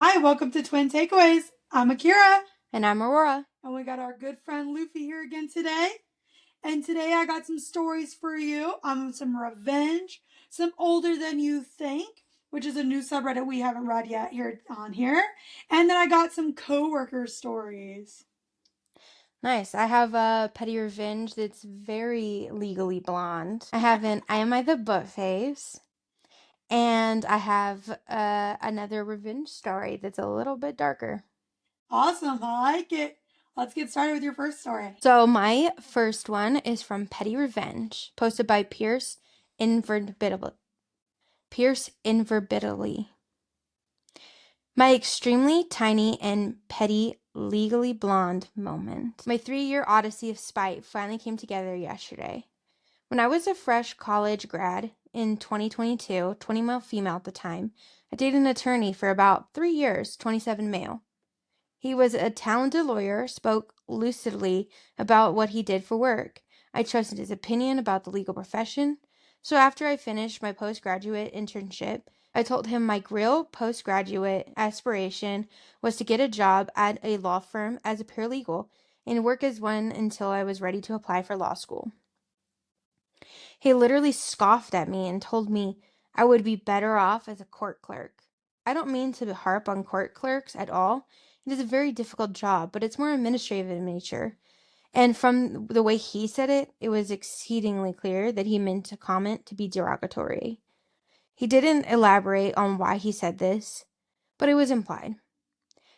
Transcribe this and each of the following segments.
Hi, welcome to Twin Takeaways. I'm Akira, And I'm Aurora. and we got our good friend Luffy here again today. And today I got some stories for you. Some revenge, some older than you think, which is a new subreddit we haven't read yet here on here. And then I got some coworker stories. Nice. I have a petty revenge that's very legally blonde. I have an I Am I the Buttface. And I have another revenge story that's a little bit darker. Awesome, I like it. Let's get started with your first story. So my first one is from Petty Revenge, posted by Inverbitable. Pierce Inverbitally. My extremely tiny and petty legally blonde moment. My 3-year odyssey of spite finally came together yesterday. When I was a fresh college grad in 2022, 20 male female at the time, I dated an attorney for about 3 years, 27 male. He was a talented lawyer, spoke lucidly about what he did for work. I trusted his opinion about the legal profession. So after I finished my postgraduate internship, I told him my real postgraduate aspiration was to get a job at a law firm as a paralegal and work as one until I was ready to apply for law school. He literally scoffed at me and told me I would be better off as a court clerk. I don't mean to harp on court clerks at all. It is a very difficult job, but it's more administrative in nature. And from the way he said it, it was exceedingly clear that he meant the comment to be derogatory. He didn't elaborate on why he said this, but it was implied.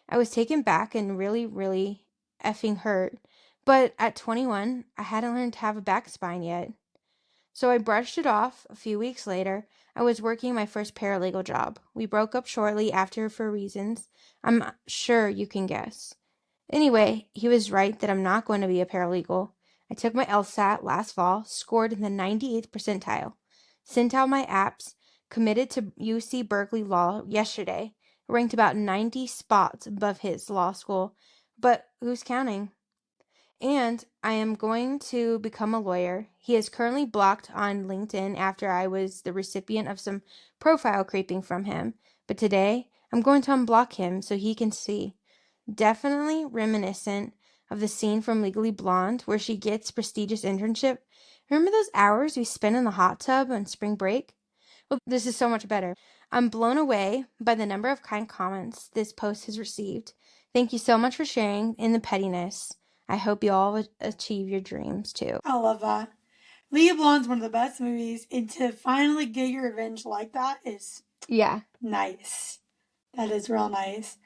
I was taken back and really, really effing hurt. But at 21, I hadn't learned to have a back spine yet. So I brushed it off. A few weeks later, I was working my first paralegal job. We broke up shortly after for reasons I'm sure you can guess. Anyway, he was right that I'm not going to be a paralegal. I took my LSAT last fall, scored in the 98th percentile, sent out my apps, committed to UC Berkeley Law yesterday, ranked about 90 spots above his law school, but who's counting? And I am going to become a lawyer. He is currently blocked on LinkedIn after I was the recipient of some profile creeping from him. But today, I'm going to unblock him so he can see. Definitely reminiscent of the scene from Legally Blonde where she gets prestigious internship. Remember those hours we spent in the hot tub on spring break? Well, this is so much better. I'm blown away by the number of kind comments this post has received. Thank you so much for sharing in the pettiness. I hope you all achieve your dreams too. I love that. Leah Blonde's one of the best movies, and to finally get your revenge like that is Yeah. nice. That is real nice.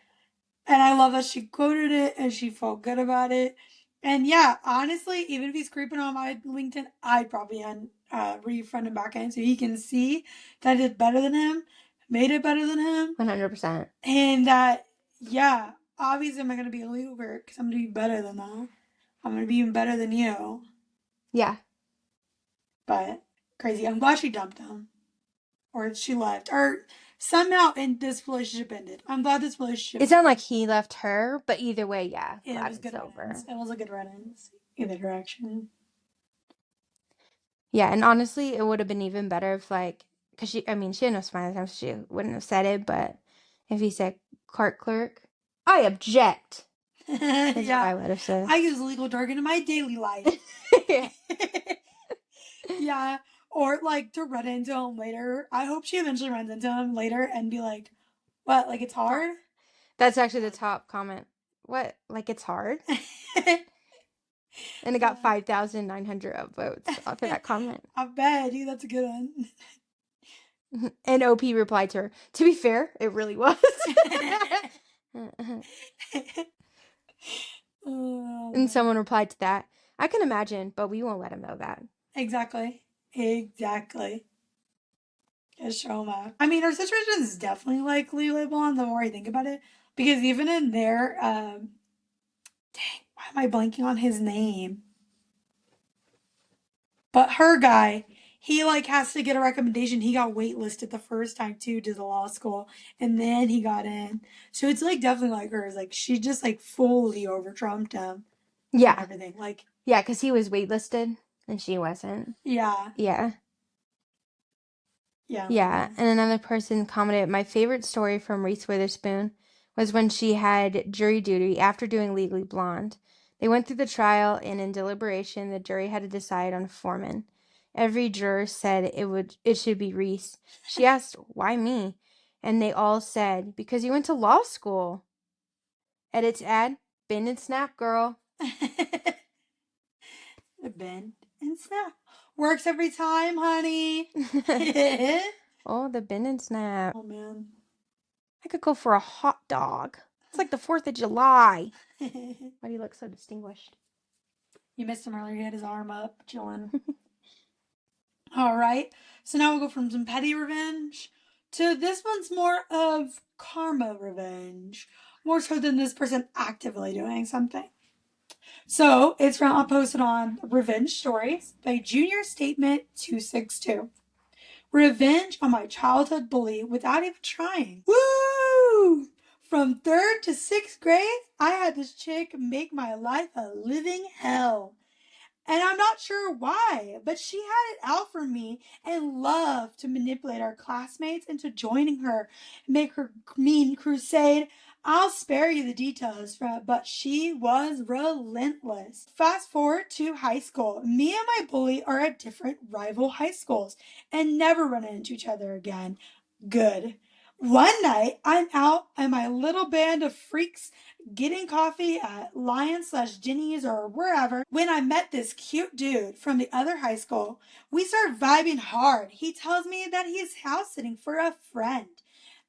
And I love that she quoted it and she felt good about it. And yeah, honestly, even if he's creeping on my LinkedIn, I'd probably refriend him back in so he can see that I did better than him, made it better than him, 100%. and that, yeah, obviously I'm not going to be a legal clerk because I'm going to be better than that. I'm going to be even better than you. Yeah. But crazy. I'm glad she dumped him or she left or somehow in this relationship ended. I'm glad this relationship It sounded like he left her, but either way, yeah, yeah, it glad was it's good over. runnings. It was a good runnings either direction. Yeah, and honestly, it would have been even better if, like, because she had no spine at the time, so she wouldn't have said it, but if he said court clerk, I object, is what Yeah, I would have said. I use legal jargon in my daily life. Yeah. Yeah, or like to run into him later. I hope she eventually runs into him later and be like, "What? Like it's Top. hard?" That's actually the top comment. What? Like it's hard? And it got 5,900 upvotes for that comment. I bet, dude. That's a good one. And OP replied to her, to be fair, it really was. Oh And man. someone replied to that, I can imagine, but we won't let him know that. Exactly. Exactly. Just show him up. I mean, our situation is definitely like Lele Blonde the more I think about it. Because even in there, dang, why am I blanking on his name? But her guy, he like has to get a recommendation. He got waitlisted the first time too to the law school, and then he got in. So it's like definitely like hers. Like she just like fully over trumped him and Yeah. everything. Like Yeah, because he was waitlisted and she wasn't. yeah, Yeah. yeah, Yeah. man. And another person commented, my favorite story from Reese Witherspoon was when she had jury duty after doing Legally Blonde. They went through the trial, and in deliberation, the jury had to decide on a foreman. Every juror said it should be Reese. She asked, "Why me?" And they all said, "Because you went to law school." Edit to add, bend and snap, girl. Bend and snap. Works every time, honey. Oh, the bend and snap. Oh, man. I could go for a hot dog. It's like the 4th of July. Why do you look so distinguished? You missed him earlier. He had his arm up, chilling. All right. So now we'll go from some petty revenge to this one's more of karma revenge. More so than this person actively doing something. So it's from I'll post it on Revenge Stories by Junior Statement 262. Revenge on my childhood bully without even trying. Woo! From 3rd to 6th grade, I had this chick make my life a living hell. And I'm not sure why, but she had it out for me and loved to manipulate our classmates into joining her, make her mean crusade. I'll spare you the details, but she was relentless. Fast forward to high school. Me and my bully are at different rival high schools and never run into each other again. Good. One night, I'm out and my little band of freaks getting coffee at Lion slash Jenny's or wherever when I met this cute dude from the other high school. We start vibing hard. He tells me that he is house sitting for a friend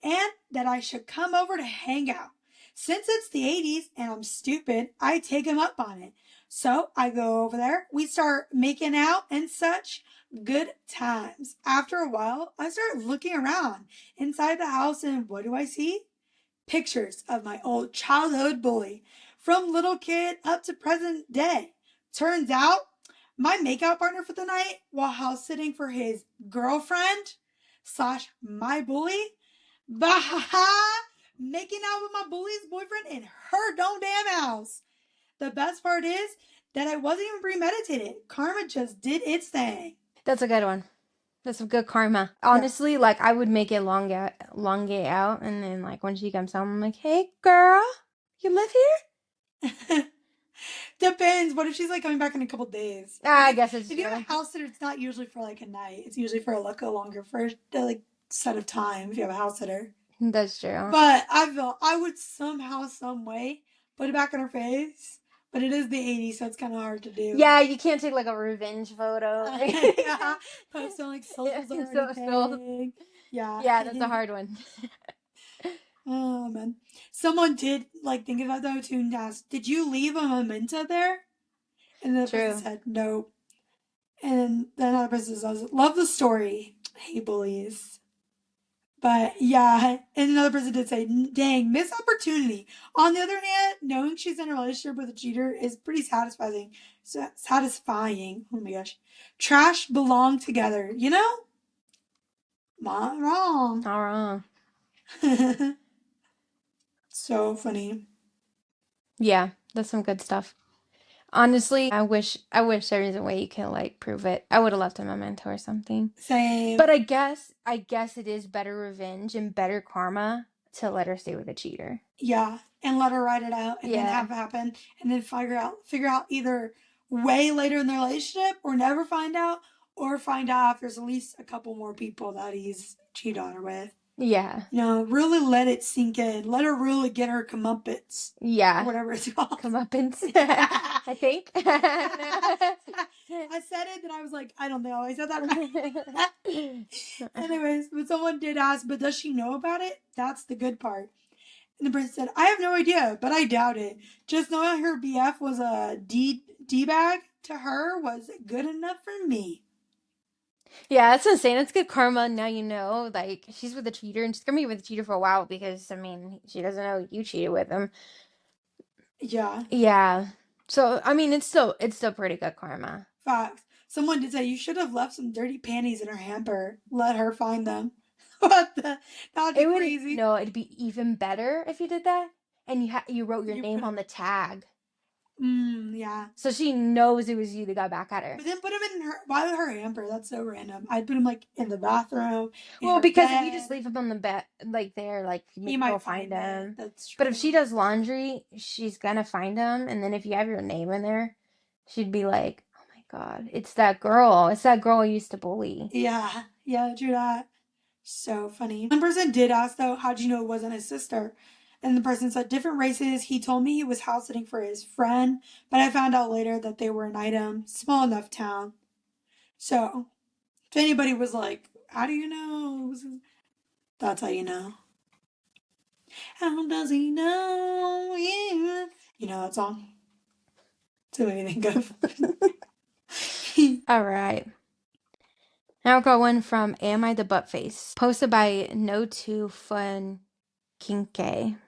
and that I should come over to hang out. Since it's the 80s and I'm stupid, I take him up on it. So I go over there. We start making out and such. Good times. After a while, I start looking around inside the house and what do I see? Pictures of my old childhood bully from little kid up to present day. Turns out my makeout partner for the night while house sitting for his girlfriend slash my bully. Bah, making out with my bully's boyfriend in her don't damn house. The best part is that I wasn't even premeditated. Karma just did its thing. That's a good one. That's some good karma. Yeah. Honestly, like I would make it elongate out, and then like when she comes home, I'm like, "Hey, girl, you live here?" Depends. What if she's like coming back in a couple days? Ah, I guess it's If you have true. a house sitter, it's not usually for like a night. It's usually for like a longer first like set of time if you have a house sitter. That's true. But I feel I would somehow, some way put it back in her face. But it is the 80s, so it's kind of hard to do. Yeah, you can't take like a revenge photo. Yeah, post on like socials or So anything. Yeah. yeah, that's a hard one. Oh man, someone did like think about that too and asked, "Did you leave a memento there?" And the person True. said, "No." And then another person says, "Love the story." Hey, bullies. But yeah, and another person did say, "Dang, missed opportunity." On the other hand, knowing she's in a relationship with a cheater is pretty satisfying. Satisfying. Oh my gosh, trash belong together. You know, not wrong. Not wrong. So funny. Yeah, that's some good stuff. Honestly, I wish there was a way you can like prove it. I would have left a memento or something. Same. But I guess it is better revenge and better karma to let her stay with a cheater. Yeah, and let her write it out, and then Yeah. have it happen, and then figure out either way later in their relationship, or never find out, or find out if there's at least a couple more people that he's cheated on her with. Yeah. You know, really let it sink in. Let her really get her comeuppance, or Yeah. whatever it's called. Comeuppance. I think. I said it, then I was like, I don't know. I said that right. Anyways, but someone did ask, but does she know about it? That's the good part. And the prince said, I have no idea, but I doubt it. Just knowing her BF was a D bag to her was good enough for me. Yeah, that's insane. That's good karma. Now you know, like she's with a cheater, and she's gonna be with a cheater for a while because I mean, she doesn't know you cheated with him. Yeah, Yeah. So I mean, it's still pretty good karma. facts. Someone did say you should have left some dirty panties in her hamper. Let her find them. What the? That'd be It would crazy. no, it'd be even better if you did that, and you wrote your You name put on the tag. Yeah. So she knows it was you that got back at her. But then put him in her. Why her hamper? That's so random. I'd put him like in the bathroom, in Well, her because if you just bed. leave him on the bed, like there, like He maybe he'll might find find it. him. That's But if she true. does laundry, she's gonna find him. And then if you have your name in there, she'd be like, "Oh my God, it's that girl! It's that girl I used to bully." Yeah, yeah, true that. So funny. One person did ask though, how'd you know it wasn't his sister? And the person said, different races. He told me he was house sitting for his friend, but I found out later that they were an item, small enough town. So if anybody was like, how do you know? That's how you know. How does he know? Yeah. You know that song? That's what I think of. All right. Now got one from Am I the Buttface? Posted by No Too Fun Kinke.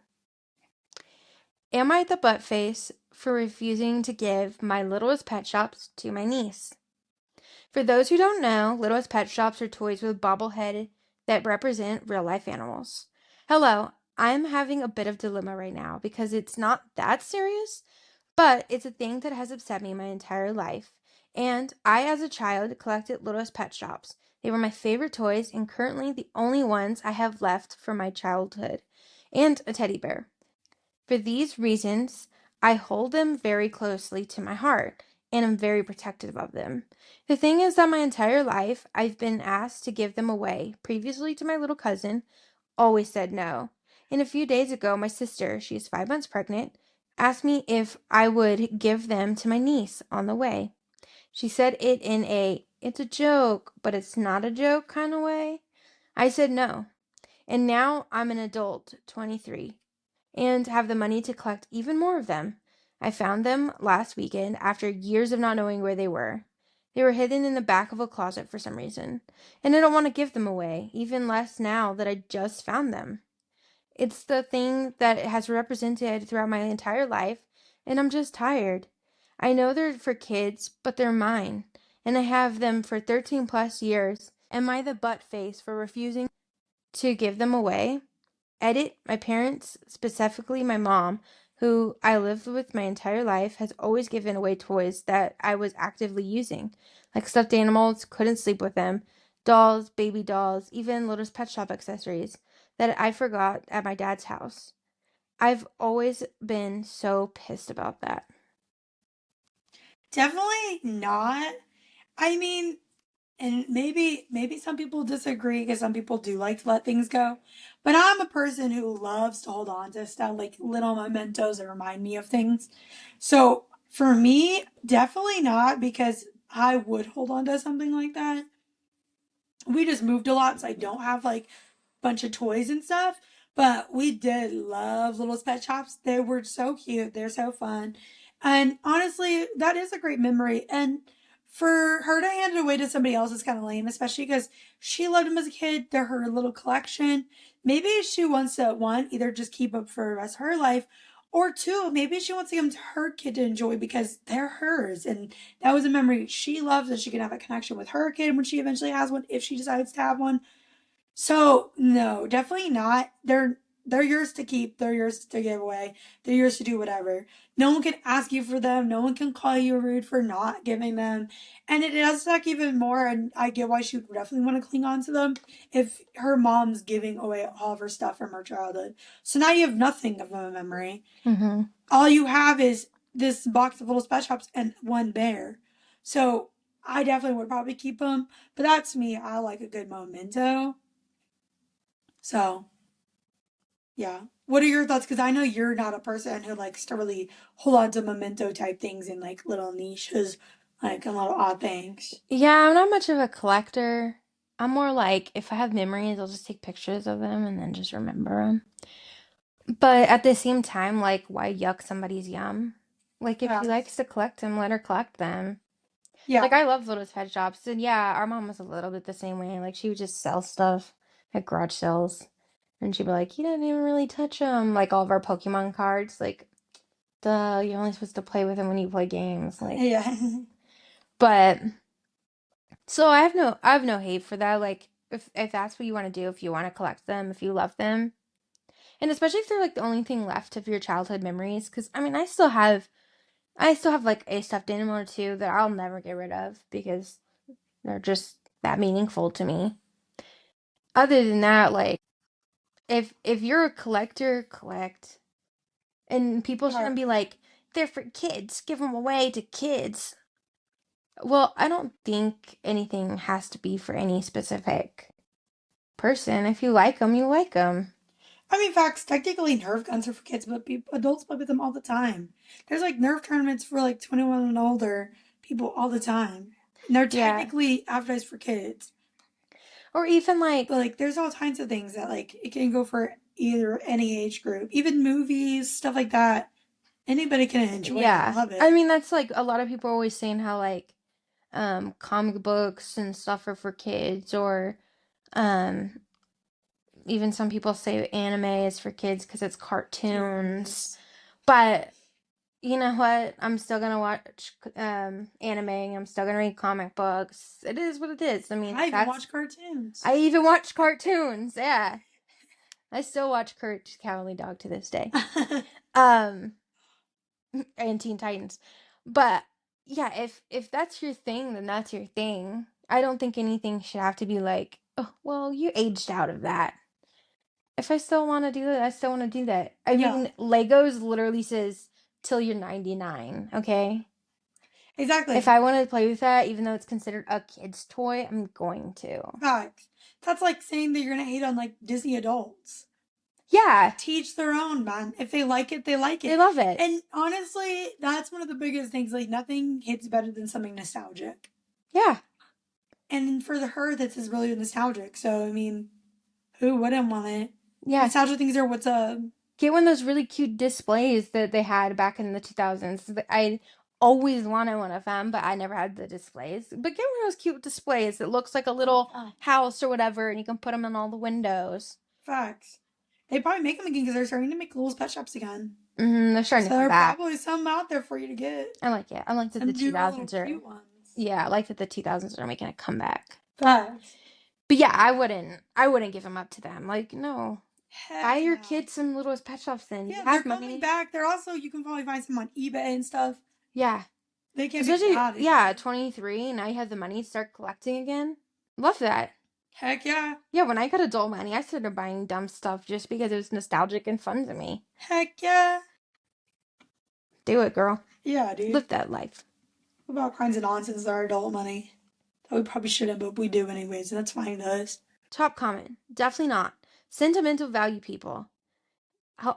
Am I the buttface for refusing to give my Littlest Pet Shops to my niece? For those who don't know, Littlest Pet Shops are toys with bobblehead that represent real life animals. Hello, I'm having a bit of dilemma right now because it's not that serious, but it's a thing that has upset me my entire life. And I, as a child, collected Littlest Pet Shops. They were my favorite toys and currently the only ones I have left from my childhood, and a teddy bear. For these reasons, I hold them very closely to my heart and am very protective of them. The thing is that my entire life I've been asked to give them away, previously to my little cousin, always said no. And a few days ago, my sister, she is 5 months pregnant, asked me if I would give them to my niece on the way. She said it in it's a joke, but it's not a joke kind of way. I said no. And now I'm an adult, 23, and have the money to collect even more of them. I found them last weekend after years of not knowing where they were. They were hidden in the back of a closet for some reason, and I don't want to give them away, even less now that I just found them. It's the thing that it has represented throughout my entire life, and I'm just tired. I know they're for kids, but they're mine, and I have them for 13 plus years. Am I the butt face for refusing to give them away? Edit, my parents, specifically my mom, who I lived with my entire life, has always given away toys that I was actively using, like stuffed animals, couldn't sleep with them, dolls, baby dolls, even little pet shop accessories that I forgot at my dad's house. I've always been so pissed about that. Definitely not. I mean, and maybe some people disagree because some people do like to let things go. But I'm a person who loves to hold on to stuff like little mementos that remind me of things. So for me, definitely not because I would hold on to something like that. We just moved a lot, so I don't have like bunch of toys and stuff. But we did love Little Pet Shops. They were so cute. They're so fun. And honestly, that is a great memory. And for her to hand it away to somebody else is kind of lame, especially because she loved them as a kid. They're her little collection. Maybe she wants to, one, either just keep them for the rest of her life, or two, maybe she wants to give them to her kid to enjoy because they're hers. And that was a memory she loves, and she can have a connection with her kid when she eventually has one, if she decides to have one. So no, definitely not. They're yours to keep. They're yours to give away. They're yours to do whatever. No one can ask you for them. No one can call you rude for not giving them. And it does suck even more. And I get why she would definitely want to cling on to them if her mom's giving away all of her stuff from her childhood. So now you have nothing of a memory. Mm-hmm. All you have is this box of little special shops and one bear. So I definitely would probably keep them. But that's me. I like a good memento. So, yeah. What are your thoughts? Because I know you're not a person who likes to really hold on to memento type things in like little niches, like a lot of odd things. Yeah, I'm not much of a collector. I'm more like, if I have memories, I'll just take pictures of them and then just remember them. But at the same time, like, why yuck somebody's yum? Like, if Yeah. she likes to collect them, let her collect them. Yeah. Like, I love Little Pet Shops. And yeah, our mom was a little bit the same way. Like, she would just sell stuff at garage sales. And she'd be like, you didn't even really touch them. Like, all of our Pokemon cards. Like, duh, you're only supposed to play with them when you play games. Like, Yeah. but, so I have no hate for that. Like, if that's what you want to do, if you want to collect them, if you love them. And especially if they're like the only thing left of your childhood memories. Because, I mean, I still have I still have like a stuffed animal or two that I'll never get rid of because they're just that meaningful to me. Other than that, like if you're a collector, collect. And people shouldn't be like, they're for kids, give them away to kids. Well, I don't think anything has to be for any specific person. If you like them, you like them. I mean, facts. Technically, Nerf guns are for kids, but adults play with them all the time. There's like Nerf tournaments for like 21 and older people all the time, and they're Yeah. technically advertised for kids. Or even But like, like, there's all kinds of things that like it can go for either any age group, even movies, stuff like that. Anybody can enjoy it and yeah. love I it. mean, that's like a lot of people are always saying how like comic books and stuff are for kids or um even some people say anime is for kids because it's cartoons. Cartoons. But you know what? I'm still gonna watch anime. I'm still gonna read comic books. It is what it is. I mean, I even that's watch cartoons. I even watch cartoons. Yeah, I still watch Kurt Cowardly Dog to this day. Um, and Teen Titans. But yeah, if that's your thing, then that's your thing. I don't think anything should have to be like, oh, well, you aged out of that. If I still want to do that, I still want to do that. I Yeah, mean, Legos literally says till you're 99, okay? If exactly. I want to play with that, even though it's considered a kid's toy, I'm going to. Facts. That's like saying that you're gonna hate on like Disney adults. Yeah, Teach their own, man. If they like it, they like they it. love it. And honestly, that's one of the biggest things. Like nothing hits better than something nostalgic. Yeah, And for her, this is really nostalgic. So I mean, who wouldn't want it? yeah. Nostalgia things are what's up. Get one of those really cute displays that they had back in the 2000s. I always wanted one of them, but I never had the displays. But get one of those cute displays that looks like a little house or whatever, and you can put them in all the windows. Facts. They probably make them again because they're starting to make little pet shops again. They're starting So to come there are back. probably some out there for you to get. I like it. I like that the Some new little 2000s are, cute ones. yeah, I like that the 2000s are making a comeback. Facts. But yeah, I wouldn't give them up to them. Like, no. Buy Heck your no. kids some little pet shops then. You Yeah, they're have coming money. back. They're also, you can probably find some on eBay and stuff. Yeah. They can't be Especially, bad yeah, anymore. 23, now you have the money to start collecting again. Love that. Heck yeah. Yeah, when I got adult money, I started buying dumb stuff just because it was nostalgic and fun to me. Heck yeah. Do it, girl. Yeah, dude. Live that life. What about kinds of nonsense that are adult money? That we probably shouldn't, but we do anyways, and that's fine with us. Top comment. Definitely not. Sentimental value people.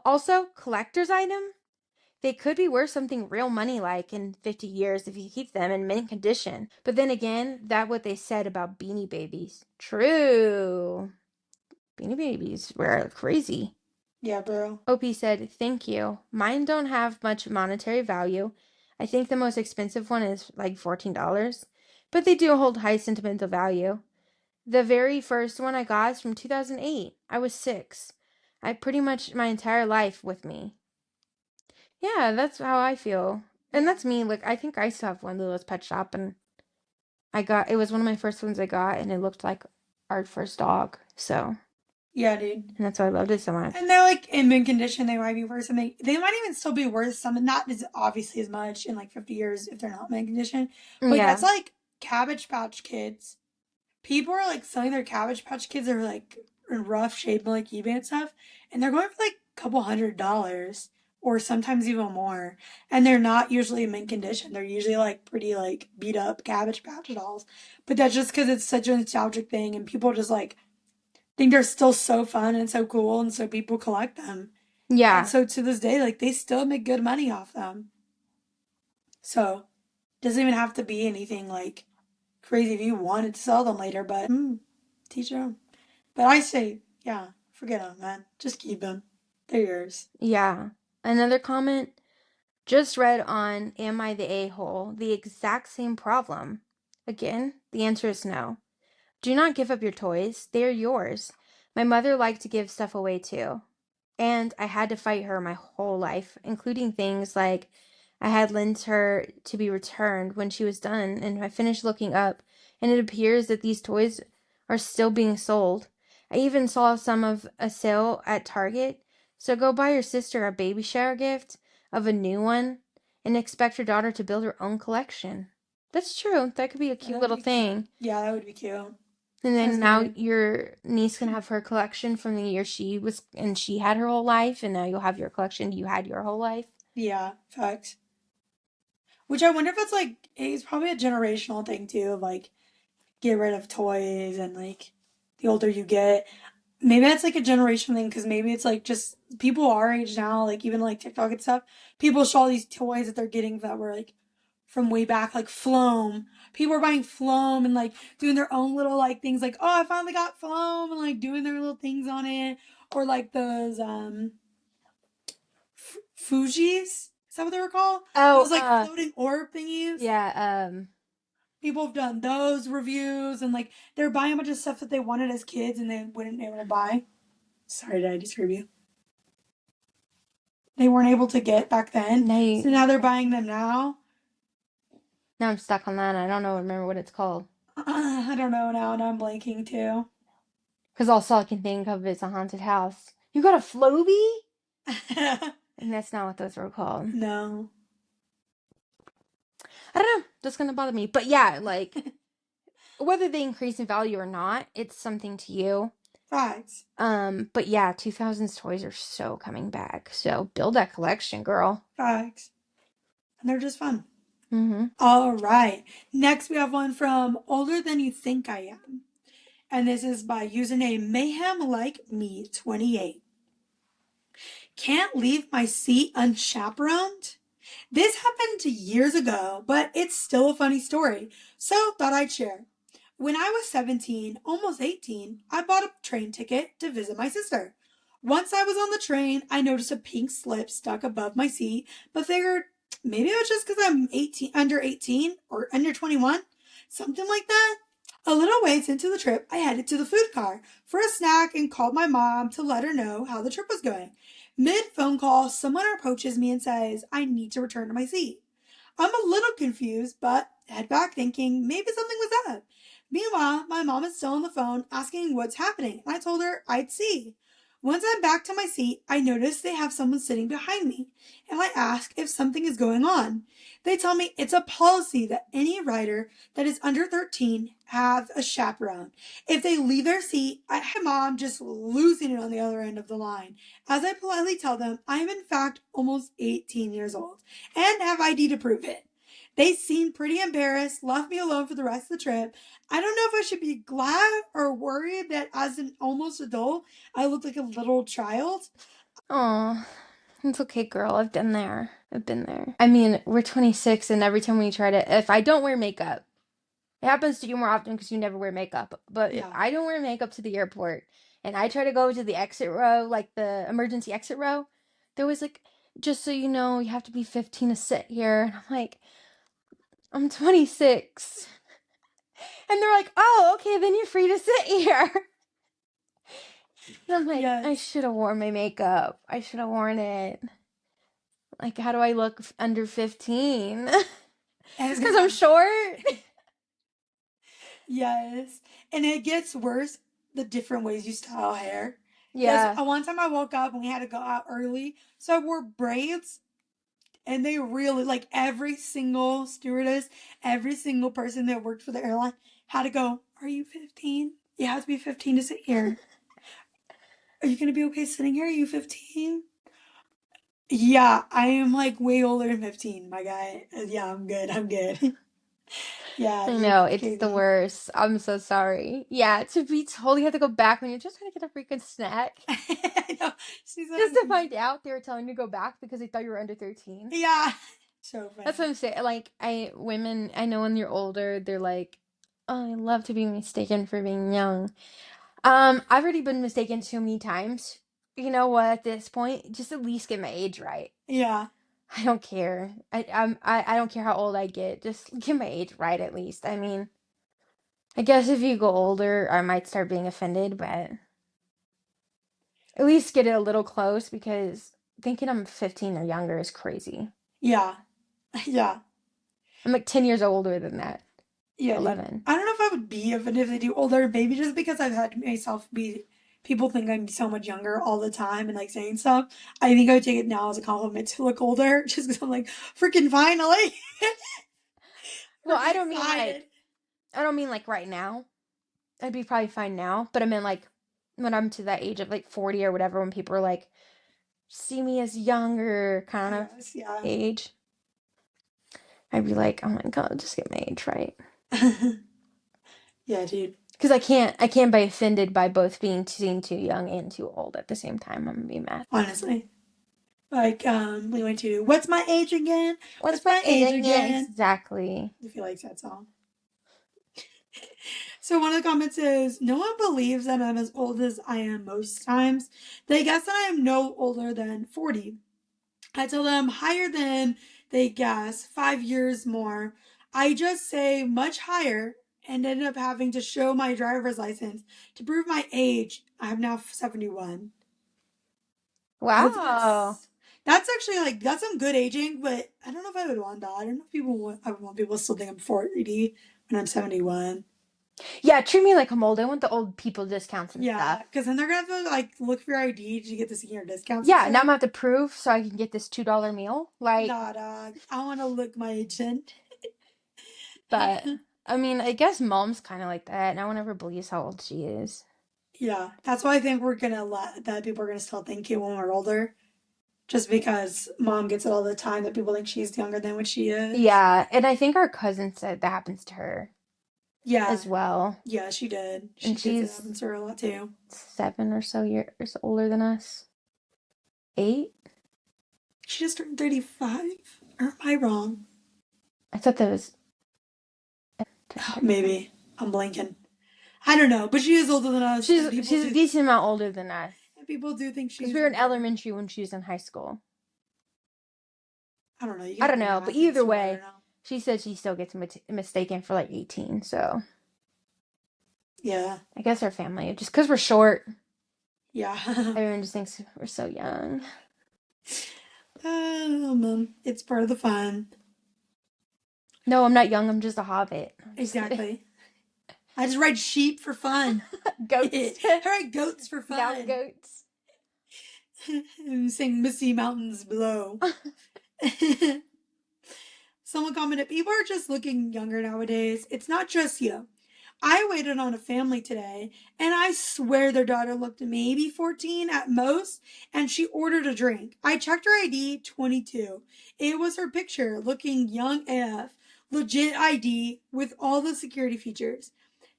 Also, collector's item? They could be worth something real money like in 50 years if you keep them in mint condition. But then again, that what they said about Beanie Babies. True. Beanie Babies were crazy. Yeah, bro. OP said, thank you. Mine don't have much monetary value. I think the most expensive one is like $14, but they do hold high sentimental value. The very first one I got is from 2008. I was 6. I pretty much my entire life with me. Yeah, that's how I feel. And Yeah. that's me. Like, I think I still have one of those pet shop, and it was one of my first ones I got, and it looked like our first dog. So, Yeah, dude. and that's why I loved it so much. And they're like in mint condition. They might be worth something. They might even still be worth something. Not as obviously as much in like 50 years if they're not mint condition. But that's Yeah. like Cabbage Patch Kids. People are like selling their Cabbage Patch Kids that are like in rough shape on like eBay and stuff, and they're going for like a couple $100 or sometimes even more. And they're not usually in mint condition. They're usually like pretty like beat up Cabbage Patch dolls. But that's just because it's such a nostalgic thing, and people just like think they're still so fun and so cool, and so people collect them. And Yeah. so to this day, like they still make good money off them. So it doesn't even have to be anything like crazy if you wanted to sell them later, but teach your own. But I say, yeah, forget them, man. Just keep them. They're yours. Yeah. Another comment just read on Am I the A-hole? The exact same problem. Again, the answer is no. Do not give up your toys. They are yours. My mother liked to give stuff away too. And I had to fight her my whole life, including things like I had lent her to be returned when she was done, and I finished looking up, and it appears that these toys are still being sold. I even saw some of a sale at Target, so go buy your sister a baby shower gift of a new one and expect your daughter to build her own collection. That's true. That could be a cute That would little be cute. thing. Yeah, that would be cute. And then That's now good. your niece can have her collection from the year she had her whole life, and now you'll have your collection you had your whole life. Yeah, facts. Which I wonder if it's probably a generational thing too, of like get rid of toys and like the older you get. Maybe that's like a generation thing because maybe it's like just people our age now, like even like TikTok and stuff, people show all these toys that they're getting that were like from way back, like Floam. People are buying Floam and like doing their own little like things like, oh, I finally got Floam and like doing their little things on it. Or like those Fuji's. Is that what they were called? Oh, Those like floating orb thingies. yeah, People have done those reviews and like they're buying a bunch of stuff that they wanted as kids and they wouldn't be able to buy. Sorry, did I disturb you? They weren't able to get back then. So now they're buying them now. now I'm stuck on that. I don't know, remember what it's called. I don't know now, and I'm blanking too. Because all I can think of is a haunted house. You got a Floby? And that's not what those were called. No. I don't know. That's gonna bother me. But yeah, like whether they increase in value or not, it's something to you. Facts. But yeah, 2000s toys are so coming back. So build that collection, girl. Facts. And they're just fun. Mm-hmm. All right. Next, we have one from Older Than You Think I Am. And this is by username Mayhem Like Me 28. Can't leave my seat unchaperoned? This happened years ago, but it's still a funny story, so thought I'd share. When I was 17, almost 18, I bought a train ticket to visit my sister. Once I was on the train, I noticed a pink slip stuck above my seat, but figured maybe it was just because I'm 18, under 18 or under 21, something like that. A little ways into the trip, I headed to the food car for a snack and called my mom to let her know how the trip was going. Mid phone call, someone approaches me and says, I need to return to my seat. I'm a little confused, but head back thinking maybe something was up. Meanwhile, my mom is still on the phone asking what's happening, and I told her I'd see. Once I'm back to my seat, I notice they have someone sitting behind me, and I ask if something is going on. They tell me it's a policy that any rider that is under 13 have a chaperone. If they leave their seat, I have my mom just losing it on the other end of the line. As I politely tell them, I am in fact almost 18 years old and have ID to prove it. They seemed pretty embarrassed, left me alone for the rest of the trip. I don't know if I should be glad or worried that as an almost adult, I look like a little child. Oh, it's okay, girl. I've been there. I've been there. I mean, we're 26, and every time we try to, if I don't wear makeup, it happens to you more often because you never wear makeup. But if Yeah. I don't wear makeup to the airport and I try to go to the exit row, like the emergency exit row, they're always like, just so you know, you have to be 15 to sit here. And I'm like, I'm 26. And they're like, oh, okay, then you're free to sit here. And I'm like, I Yes. should have worn my makeup. I should have worn it. Like, how do I look under 15? I was Just gonna because I'm say, short? yes. And it gets worse the different ways you style hair. Because Yeah. one time I woke up and we had to go out early, so I wore braids. And they really, like every single stewardess, every single person that worked for the airline had to go, are you 15? You have to be 15 to sit here. Are you going to be okay sitting here? Are you 15? Yeah, I am like way older than 15, my guy. Yeah, I'm good. I'm good. Yeah, I dude, know, that's it's the crazy. worst. I'm so sorry. Yeah, to be told you have to go back when you're just trying to get a freaking snack. I know. She's Just to like, find out they were telling you to go back because they thought you were under 13. yeah. So That's what funny. I'm saying. Like, women, I know when you're older, they're like, oh, I love to be mistaken for being young. I've already been mistaken too many times. You know what, at this point, just at least get my age right. Yeah. I don't care. I don't care how old I get. Just get my age right at least. I mean, I guess if you go older, I might start being offended, but at least get it a little close because thinking I'm 15 or younger is crazy. Yeah. Yeah. I'm like 10 years older than that. Yeah, dude. 11. I don't know if I would be offended if they do older, maybe just because I've had myself be people think I'm so much younger all the time and like saying stuff. I think I would take it now as a compliment to look older, just because I'm like, freaking finally, Well, freaking excited. I don't mean like right now. I'd be probably fine now, but I mean like when I'm to that age of like 40 or whatever, when people are like see me as younger kind of Yes, yeah. age, I'd be like, oh my God, just get my age right. Yeah, dude. Because I can't be offended by both being seen too young and too old at the same time. I'm gonna be mad. Honestly. Like, we went to What's My Age Again? What's What's my My age Age again? Again? Exactly. If you like that song. So one of the comments is, no one believes that I'm as old as I am most times. They guess that I am no older than 40. I tell them higher than they guess, 5 years more. I just say much higher and end up having to show my driver's license to prove my age. I'm now 71. Oh, Wow. that's actually like that's some good aging, but I don't know if I would want that. I don't know if people want I would want people to still think I'm 40 when I'm 71. Yeah, treat me like I'm old. I want the old people discounts and Yeah, stuff. because then they're gonna have to like look for your ID to get the senior discounts and Yeah, now stuff. I'm gonna have to prove so I can get this $2 meal. Like, Nah, dog. I want to look my age in. but I mean, I guess mom's kind of like that. No one ever believes how old she is. Yeah, that's why I think we're gonna let that people are gonna still think you when we're older, just because mom gets it all the time that people think she's younger than what she is. Yeah, and I think our cousin said that happens to her Yeah, as well. yeah, she did. She And gets it she's happens to her a lot too. 7 or so years older than us. 8? She just turned 35. Or am I wrong? I thought that was Oh, 35. maybe I'm blinking. I don't know, but she is older than us, and She's a decent amount older than us. people do think Because we she's were in younger. elementary when she was in high school. I don't know. You I get don't my know, but math and either smarter way, now. she said she still gets mistaken for like 18. So Yeah, I guess our family, just because we're short, yeah. everyone just thinks we're so young. Man, it's part of the fun. No, I'm not young. I'm just a hobbit. I'm just kidding. Exactly. I just ride sheep for fun. I Goats. ride goats for Now fun. goats. And sing Misty Mountains Below. Someone commented, people are just looking younger nowadays. It's not just you. I waited on a family today, and I swear their daughter looked maybe 14 at most, and she ordered a drink. I checked her ID, 22. It was her picture, looking young AF. Legit ID with all the security features.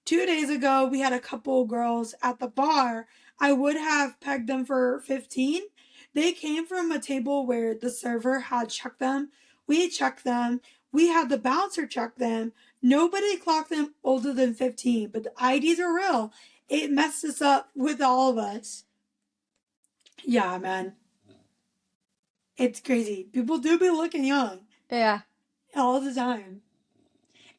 2 days ago, we had a couple girls at the bar. I would have pegged them for 15. They came from a table where the server had checked them. We checked them. We had the bouncer check them. Nobody clocked them older than 15, but the IDs are real. It messed us up with all of us. Yeah, man. It's crazy. People do be looking young Yeah. all the time.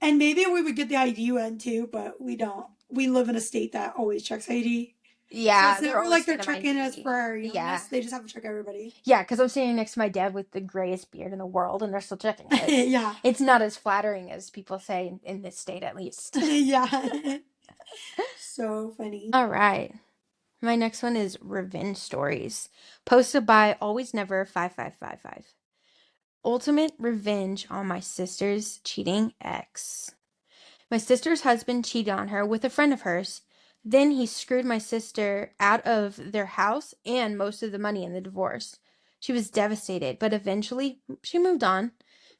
And maybe we would get the ID one too, but we don't. We live in a state that always checks ID. So Yeah, it's they're never always like they're scanning my checking us ID. for our Yeah. youngness. They just have to check everybody. Yeah, because I'm sitting next to my dad with the grayest beard in the world, and they're still checking us. Yeah. It's not as flattering as people say in this state, at least. Yeah. So funny. All right. My next one is Revenge Stories, posted by Always Never 5555. Ultimate revenge on my sister's cheating ex. My sister's husband cheated on her with a friend of hers. Then he screwed my sister out of their house and most of the money in the divorce. She was devastated, but eventually she moved on.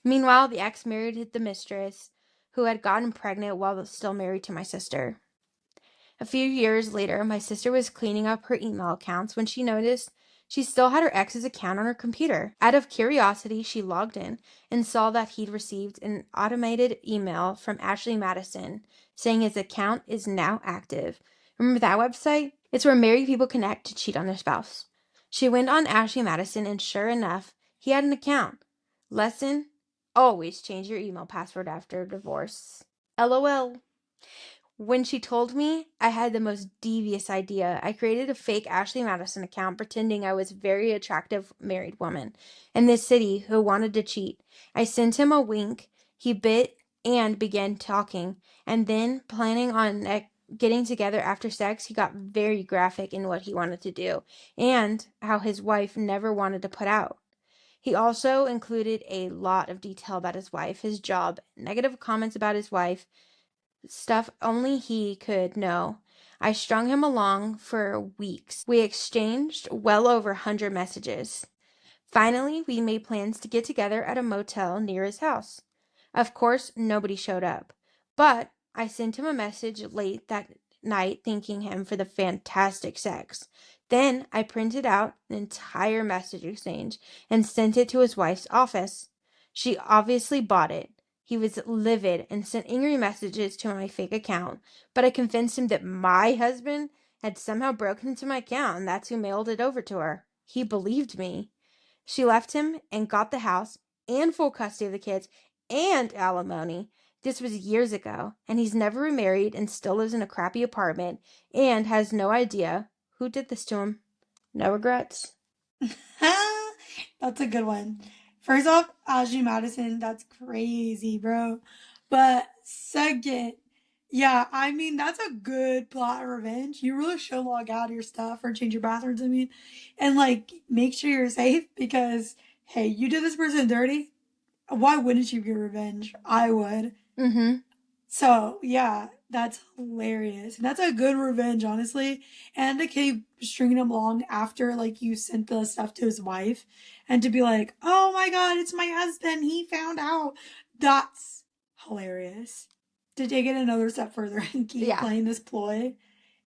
Meanwhile, the ex married the mistress, who had gotten pregnant while still married to my sister. A few years later, my sister was cleaning up her email accounts when she noticed she still had her ex's account on her computer. Out of curiosity, she logged in and saw that he'd received an automated email from Ashley Madison saying his account is now active. Remember that website? It's where married people connect to cheat on their spouse. She went on Ashley Madison, and sure enough, he had an account. Lesson: always change your email password after divorce. LOL. When she told me, I had the most devious idea. I created a fake Ashley Madison account pretending I was a very attractive married woman in this city who wanted to cheat. I sent him a wink. He bit and began talking, and then planning on getting together after sex, he got very graphic in what he wanted to do and how his wife never wanted to put out. He also included a lot of detail about his wife, his job, negative comments about his wife, stuff only he could know. I strung him along for weeks. We exchanged well over 100 messages. Finally, we made plans to get together at a motel near his house. Of course, nobody showed up, but I sent him a message late that night thanking him for the fantastic sex. Then I printed out an entire message exchange and sent it to his wife's office. She obviously bought it. He was livid and sent angry messages to my fake account, but I convinced him that my husband had somehow broken into my account and that's who mailed it over to her. He believed me. She left him and got the house and full custody of the kids and alimony. This was years ago, and he's never remarried and still lives in a crappy apartment and has no idea who did this to him. No regrets. That's a good one. First off, Ashley Madison, that's crazy, bro. But second, yeah, I mean, that's a good plot of revenge. You really should log out of your stuff or change your bathrooms, I mean, and like make sure you're safe because, hey, you did this person dirty. Why wouldn't you get revenge? I would. Mm-hmm. So yeah, that's hilarious. And that's a good revenge, honestly. And to keep stringing him along after like you sent the stuff to his wife, and to be like, "Oh my God, it's my husband. He found out." That's hilarious. To take it another step further and keep Yeah. playing this ploy,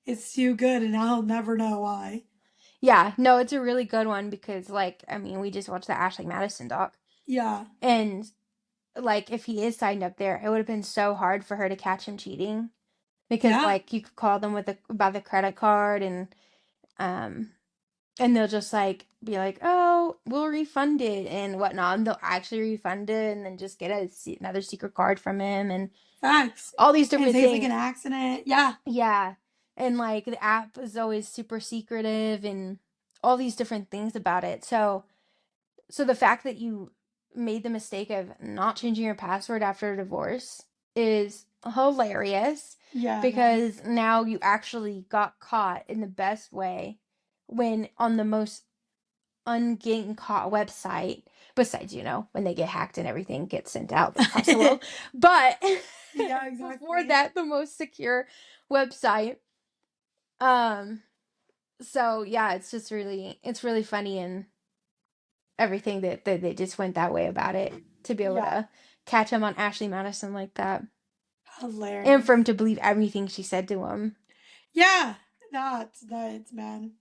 it's too good, and I'll never know why. Yeah. No, it's a really good one because, like, I mean, we just watched the Ashley Madison doc. Yeah, And, like, if he is signed up there, it would have been so hard for her to catch him cheating because, yeah, like, you could call them about the credit card um, and they'll just like be like, "Oh, we'll refund it and whatnot." And they'll actually refund it, and then just get another secret card from him, and facts. all these And different say it's like an things. accident. Yeah, Yeah, and like the app is always super secretive, and all these different things about it. So the fact that you made the mistake of not changing your password after a divorce is hilarious yeah, no, because now you actually got caught in the best way when on the most ungetting caught website, besides, when they get hacked and everything gets sent out across the world. But yeah, before exactly. that, the most secure website. Um, so yeah, it's really funny and everything that they just went that way about it to be able Yeah, to catch him on Ashley Madison like that. And for hilarious. him to believe everything she said to him. Yeah, that's nuts, man.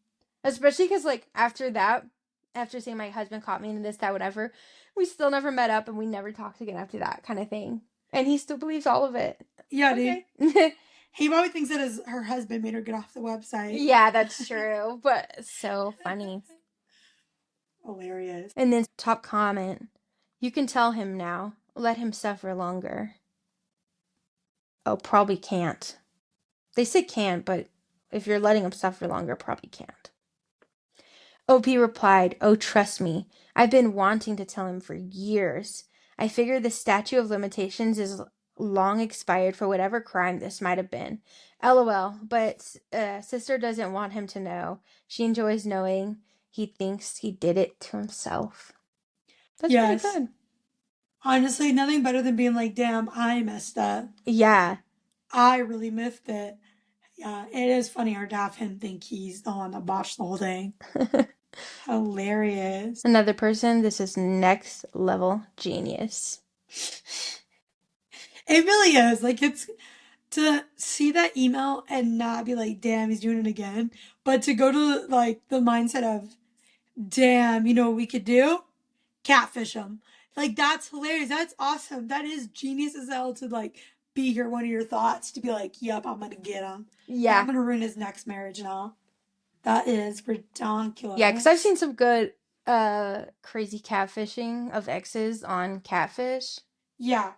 Especially because, like, after that, after saying my husband caught me in this, that, whatever, we still never met up and we never talked again after that kind of thing. And he still believes all of it. Yeah, dude. Okay. He probably thinks that her husband made her get off the website. Yeah, that's true. But it's so funny. Hilarious. And then top comment. You can tell him now. Let him suffer longer. Oh, probably can't. They say can't, but if you're letting him suffer longer, probably can't. OP replied, "Oh, trust me. I've been wanting to tell him for years. I figure the statute of limitations is long expired for whatever crime this might have been. LOL, but sister doesn't want him to know. She enjoys knowing he thinks he did it to himself." That's pretty Yes. good. Honestly, nothing better than being like, damn, I messed up. Yeah. I really miffed it. Yeah, it is funnier to have him think he's the one that botched the whole thing. Hilarious. Another person, this is next level genius. It really is. Like, it's to see that email and not be like, damn, he's doing it again, but to go to like the mindset of, damn, you know what we could do? Catfish him. Like that's hilarious. That's awesome. That is genius as hell to like be one of your thoughts to be like, yep, I'm gonna get him, and I'm Yeah. gonna ruin his next marriage now. That is Yeah, because I've ridiculous. seen some good crazy catfishing of exes on Catfish. Yeah.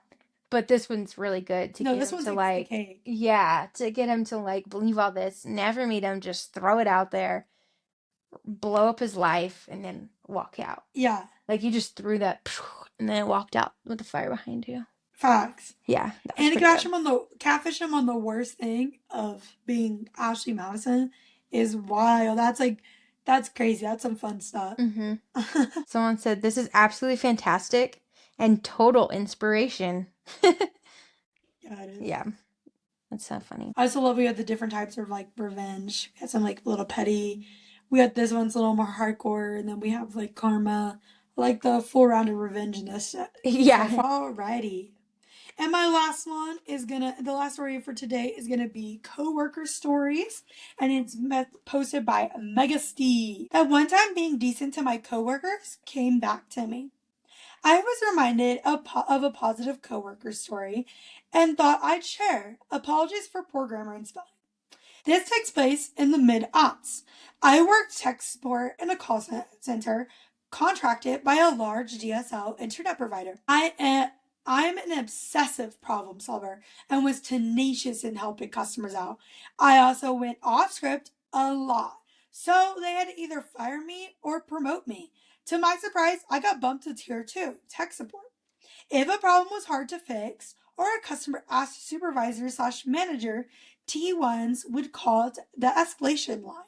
But this one's really good to No, get this him one to takes the like, cake. yeah, to get him to like believe all this, never meet him, just throw it out there, blow up his life, and then walk out. Yeah. Like you just threw that and then walked out with the fire behind you. Facts. Yeah, that was And to pretty good. catfish him on the worst thing of being Ashley Madison is wild. That's crazy. That's some fun stuff. Mm-hmm. Someone said, "This is absolutely fantastic and total inspiration." Yeah, it is. Yeah, that's so funny. I also love we had the different types of like revenge. We had some like little petty. We had this one's a little more hardcore, and then we have like karma, like the full round of revenge in this set. So Yeah. alrighty. And my last one is the last story for today is gonna be Coworker Stories, and it's posted by Mega Steve. That one time being decent to my coworkers came back to me. I was reminded of a positive coworker story and thought I'd share. Apologies for poor grammar and spelling. This takes place in the mid-aughts. I worked tech support in a call center contracted by a large DSL internet provider. I'm an obsessive problem solver and was tenacious in helping customers out. I also went off script a lot, so they had to either fire me or promote me. To my surprise, I got bumped to tier 2, tech support. If a problem was hard to fix or a customer asked a supervisor slash manager, T1s would call it the escalation line.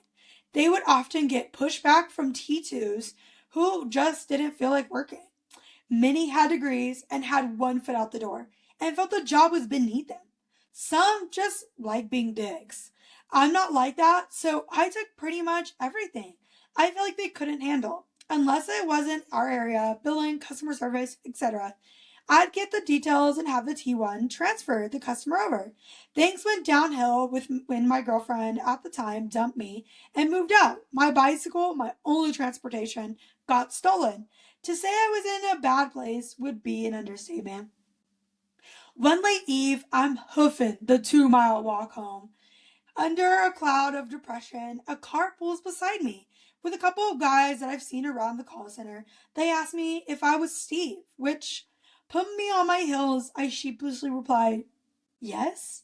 They would often get pushback from T2s who just didn't feel like working. Many had degrees and had one foot out the door and felt the job was beneath them. Some just like being dicks. I'm not like that, so I took pretty much everything I feel like they couldn't handle. Unless it wasn't our area, billing, customer service, etc. I'd get the details and have the T1 transfer the customer over. Things went downhill with when my girlfriend at the time dumped me and moved out. My bicycle, my only transportation, got stolen. To say I was in a bad place would be an understatement. One late eve, I'm hoofing the 2 mile walk home. Under a cloud of depression, a car pulls beside me with a couple of guys that I've seen around the call center. They asked me if I was Steve, which put me on my heels. I sheepishly replied, yes,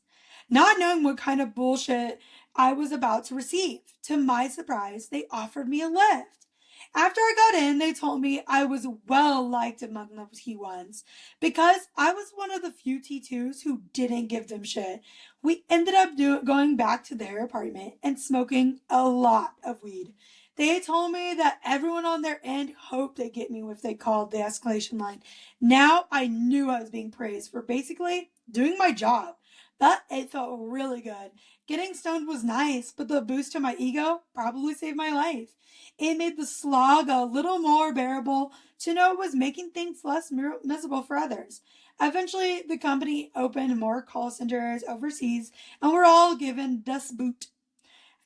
not knowing what kind of bullshit I was about to receive. To my surprise, they offered me a lift. After I got in, they told me I was well liked among the T1s because I was one of the few T2s who didn't give them shit. We ended up going back to their apartment and smoking a lot of weed. They told me that everyone on their end hoped they'd get me if they called the escalation line. Now I knew I was being praised for basically doing my job. But it felt really good. Getting stoned was nice, but the boost to my ego probably saved my life. It made the slog a little more bearable to know it was making things less miserable for others. Eventually, the company opened more call centers overseas, and we're all given das Boot.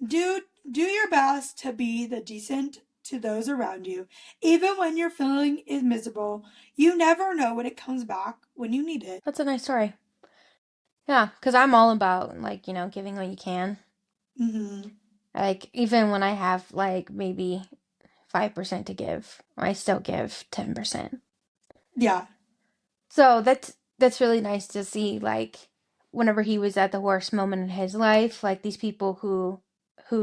Do your best to be the decent to those around you, even when your feeling is miserable. You never know when it comes back when you need it. That's a nice story. Yeah, because I'm all about, like, giving what you can. Mm-hmm. Like, even when I have, like, maybe 5% to give, I still give 10%. Yeah. So that's really nice to see, like, whenever he was at the worst moment in his life, like these people who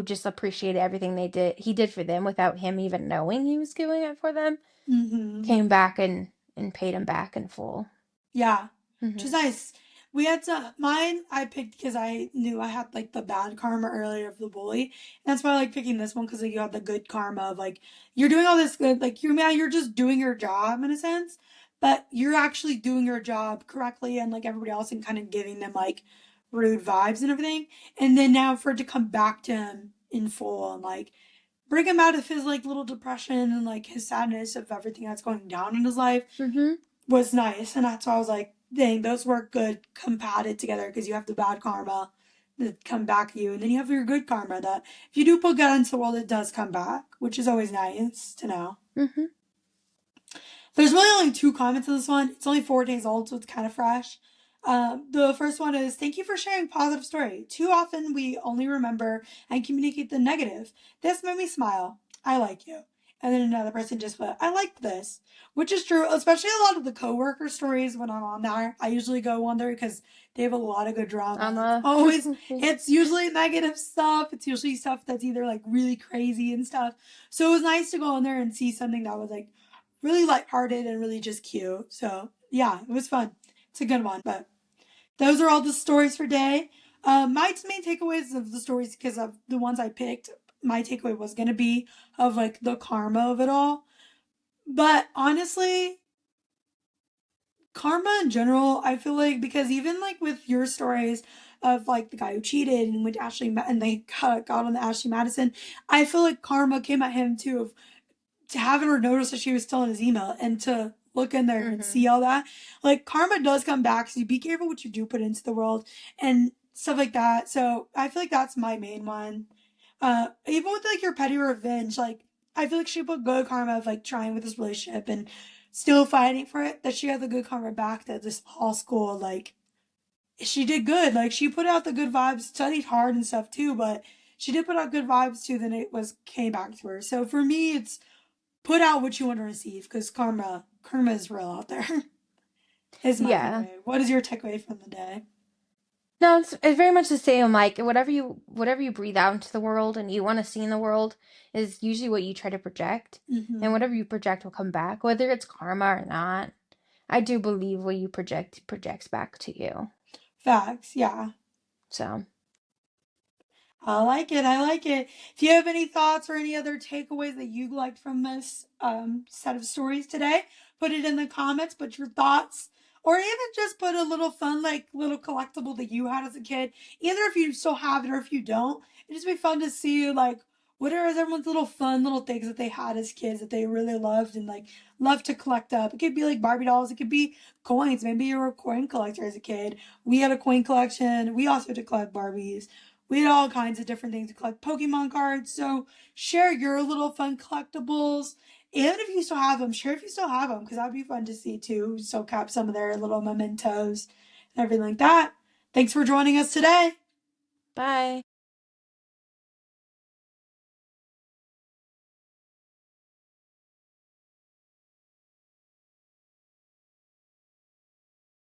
just appreciated everything he did for them without him even knowing he was doing it for them, Mm-hmm. came back and paid him back in full. Yeah, which is Hmm. nice. We had mine. I picked because I knew I had like the bad karma earlier of the bully, and that's why I like picking this one because like, you had the good karma of like you're doing all this good. Like you're just doing your job in a sense, but you're actually doing your job correctly, and like everybody else, and kind of giving them like rude vibes and everything. And then now for it to come back to him in full and like bring him out of his like little depression and like his sadness of everything that's going down in his life Hmm. was nice. And that's why I was like, dang, those work good compounded together because you have the bad karma that come back to you. And then you have your good karma that if you do put God into the world, it does come back, which is always nice to know. Hmm. There's really only two comments in this one. It's only 4 days old, so it's kind of fresh. The first one is thank you for sharing positive story. Too often we only remember and communicate the negative. This made me smile. I like you. And then another person just put, I liked this, which is true, especially a lot of the coworker stories when I'm on there. I usually go on there because they have a lot of good On drama. It's the always, it's usually negative stuff. It's usually stuff that's either like really crazy and stuff. So it was nice to go on there and see something that was like really lighthearted and really just cute. So yeah, it was fun. It's a good one. But those are all the stories for today. My main takeaways of the stories, because of the ones I picked, my takeaway was going to be of like the karma of it all. But honestly, karma in general, I feel like, because even like with your stories of like the guy who cheated and went to and they got on the Ashley Madison, I feel like karma came at him too, of to having her notice that she was still in his email and to look in there and Mm-hmm. see all that. Like karma does come back, so you be careful what you do put into the world and stuff like that. So I feel like that's my main one. Even with like your petty revenge, like I feel like she put good karma of like trying with this relationship and still fighting for it. That she got the good karma back. That this law school, like she did good. Like she put out the good vibes, studied hard and stuff too. But she did put out good vibes too. Then it was came back to her. So for me, it's put out what you want to receive because karma is real out there. Is my Yeah. takeaway. What is your takeaway from the day? No, it's very much the same. Like whatever you breathe out into the world and you want to see in the world is usually what you try to project. And Mm-hmm. whatever you project will come back, whether it's karma or not. I do believe what you project projects back to you. Facts. Yeah. So, I like it. I like it. If you have any thoughts or any other takeaways that you liked from this set of stories today, put it in the comments. Put your thoughts, or even just put a little fun, like little collectible that you had as a kid. Either if you still have it or if you don't, it'd just be fun to see like what are everyone's little fun little things that they had as kids that they really loved and like loved to collect up. It could be like Barbie dolls. It could be coins. Maybe you were a coin collector as a kid. We had a coin collection. We also had to collect Barbies. We had all kinds of different things to collect Pokemon cards. So share your little fun collectibles. Even if you still have them, share if you still have them, because that'd be fun to see too. Still kept some of their little mementos and everything like that. Thanks for joining us today. bye.